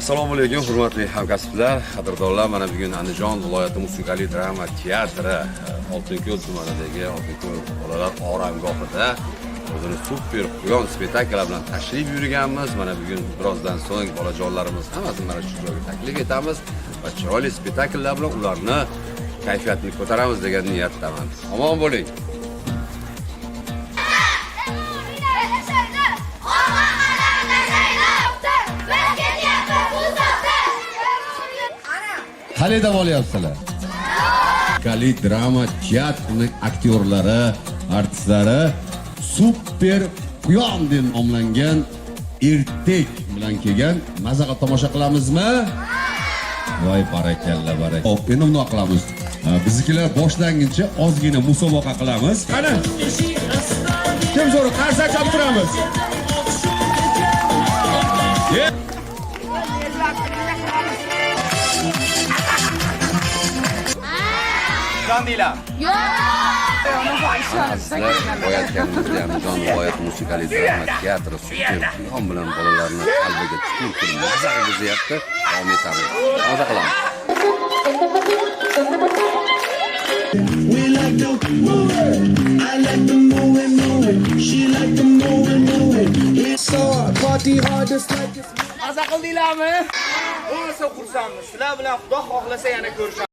Assalomu alaykum hurmatli hamkasblar, qadrdonlar. Mana bugun Andijon viloyati musiqali drama teatri Oltinko'l tumanidagi Oltinko'l bolalar oromgohida o'zini super quyon spektakli bilan tashrif buyurganmiz. Mana bugun birozdan so'ng bolajonlarimiz hammasini mana shu joyga taklif etamiz va chiroyli spektakllar bilan ularni kayfiyatini ko'taramiz degan niyatdaman. Omon bo'ling. Qanday dam olyapsizlar? Musiqali drama teatrining aktyorlari, artistlari super quyon deb nomlangan ertak bilan kelgan. Mazaqa tomosha qilamizmi? Voy barakalla barak. Hop, endi bunday qilamiz. Biznikilar boshlanguncha ozgina musobaqa qilamiz. Qani? Kim zo'r qarsa chop turamiz. Jandila. Sizlar qo'yayotganimizda Andijon viloyati musiqali drama teatri super quyon bilan bolalarni qalbiga chuqur maza qilyapti. Davom etamiz. Maza qilamiz. We like to move it, I like to move it, she like to move it. It's so hard, party hard, just like it's Maza qildinglarmi? O'lsa xursandmiz. Sizlar bilan Xudo xohlasa yana ko'rishamiz.